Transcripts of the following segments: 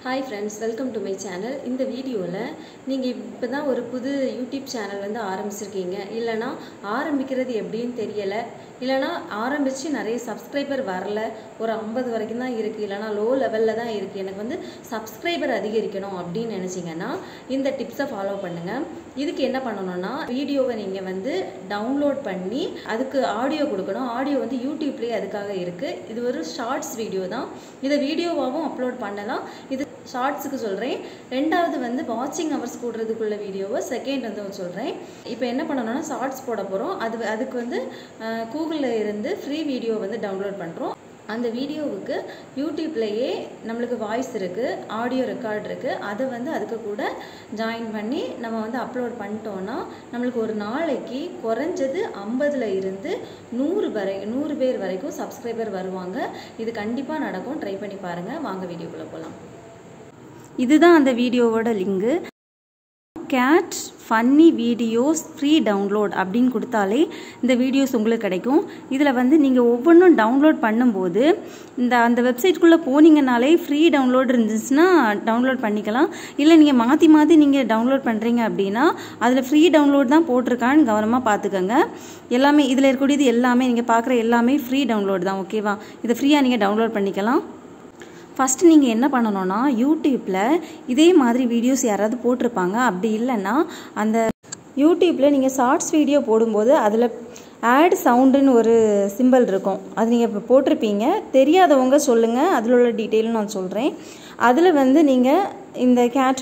Hi friends, welcome to my channel. In the video la neenga ippodha oru pudu YouTube channel vandu aarambichirkeenga illana aarambikiradhu eppdinu theriyala illana aarambichi nariya subscriber varala ஒரு 50 வரைக்கும் தான் இருக்கு இல்லனா low லெவல்ல தான் இருக்கு எனக்கு வந்து சப்ஸ்கிரைபர் அதிகரிக்கணும் அப்படி நினைச்சீங்கன்னா இந்த டிப்ஸை ஃபாலோ பண்ணுங்க இதுக்கு என்ன பண்ணனும்னா வீடியோவை நீங்க வந்து டவுன்லோட் பண்ணி அதுக்கு ஆடியோ கொடுக்கணும் ஆடியோ வந்து YouTubeலயே அதுக்காக இருக்கு இது ஒரு ஷார்ட்ஸ் வீடியோ தான் இத வீடியோவாவும் அப்லோட் பண்ணலாம் இது ஷார்ட்ஸ்க்கு சொல்றேன் ரெண்டாவது வந்து வாட்சிங் ஹவர்ஸ் கூடுறதுக்குள்ள வீடியோவை செகண்ட் வந்து சொல்றேன் இப்போ என்ன பண்ணனும்னா ஷார்ட்ஸ் போட போறோம் அதுக்கு வந்து கூகுள்ல இருந்து ஃப்ரீ வீடியோ வந்து டவுன்லோட் பண்றோம் அந்த வீடியோவுக்கு YouTubeலயே நமக்கு வாய்ஸ் இருக்கு ஆடியோ ரெக்கார்ட் இருக்கு அத வந்து அதுக்கு கூட ஜாயின் பண்ணி நம்ம வந்து அப்லோட் பண்ணிட்டோம்னா நமக்கு ஒரு நாளைக்கு குறஞ்சது 50ல இருந்து 100 பேர் வரைக்கும் சப்ஸ்கிரைபர் வருவாங்க இது கண்டிப்பா நடக்கும் ட்ரை பண்ணி பாருங்க வாங்க வீடியோக்குள்ள போலாம் இதுதான் அந்த வீடியோவோட link Cat funny videos free download அப்படினு கொடுத்தாலே இந்த வீடியோஸ் உங்களுக்கு கிடைக்கும் இதுல வந்து நீங்க ஒவ்வொண்ணும் டவுன்லோட் பண்ணும்போது அந்த வெப்சைட் குள்ள போனீங்கனாலே ஃப்ரீ டவுன்லோட் இருந்துச்சுனா டவுன்லோட் பண்ணிக்கலாம் இல்ல நீங்க மாத்தி நீங்க டவுன்லோட் பண்றீங்க அப்படினா அதுல ஃப்ரீ டவுன்லோட் தான் போட்டுருக்கான்னு கவனமா பாத்துக்கங்க எல்லாமே இதுல இருக்கக்கூடியது எல்லாமே நீங்க பார்க்குற எல்லாமே ஃப்ரீ டவுன்லோட் தான் ஓகேவா இத ஃப்ரீயா நீங்க டவுன்லோட் பண்ணிக்கலாம் First நீங்க என்ன பண்ணனும்னா YouTubeல இதே மாதிரி வீடியோஸ் யாராவது போட்டுருப்பாங்க அப்படி இல்லனா அந்த YouTubeல நீங்க ஷார்ட்ஸ் வீடியோ போடும்போது அதுல ஆட் சவுண்ட்னு ஒரு சிம்பல் இருக்கும் அது நீங்க போட்டுருப்பீங்க தெரியாதவங்க சொல்லுங்க அதுல உள்ள டீடைல் நான் சொல்றேன் அதுல வந்து நீங்க இந்த cat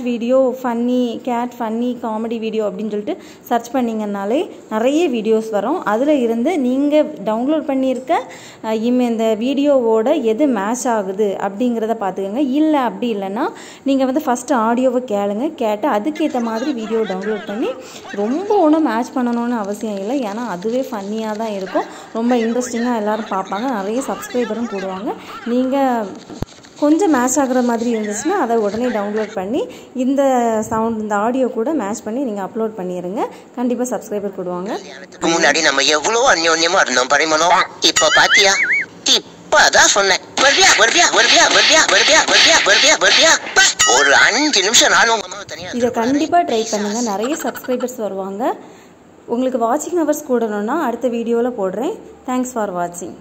funny comedy video அப்படினு சொல்லிட்டு சர்ச் பண்ணீங்கனாலே நிறைய வீடியோஸ் வரும் அதுல இருந்து நீங்க டவுன்லோட் பண்ணியிருக்க இந்த வீடியோவோட எது மேட்ச் ஆகுது அப்படிங்கறத பாத்துக்கங்க இல்ல அப்படி இல்லனா நீங்க வந்து ஃபர்ஸ்ட் ஆடியோவை கேளுங்க கேட்டு அதுக்கு ஏத்த மாதிரி வீடியோ டவுன்லோட் பண்ணி ரொம்ப ஒண்ணு மேட்ச் பண்ணனும்னு அவசியம் இல்ல ஏனா அதுவே ஃபன்னியா தான் இருக்கும் ரொம்ப இன்ட்ரஸ்டிங்கா எல்லாரும் பாப்பாங்க நிறைய சப்ஸ்கிரைபரும் போடுவாங்க நீங்க கொஞ்சம் மேட்ச் ஆகுற மாதிரி இருந்துச்சுனா அதை உடனே டவுன்லோட் பண்ணி இந்த சவுண்ட் இந்த ஆடியோ கூட மேட்ச் பண்ணி நீங்க அப்லோட் பண்ணிருங்க கண்டிப்பா சப்ஸ்கிரைபர் போடுவாங்க முன்னாடி நம்ம எவ்வளவு அன்யோன்யமா இருந்தோம் பரிமளம் இப்போ பாத்தியா இப்பதான் சொன்னேன் ஒரு 5 நிமிஷம் நானும் உங்க அம்மாவை தனியா இத கண்டிப்பா ட்ரை பண்ணுங்க நிறைய சப்ஸ்கிரைபர்ஸ் வருவாங்க உங்களுக்கு வாட்சிங் ஹவர்ஸ் கூடணும்னா அடுத்த வீடியோல போடுறேன் Thanks for watching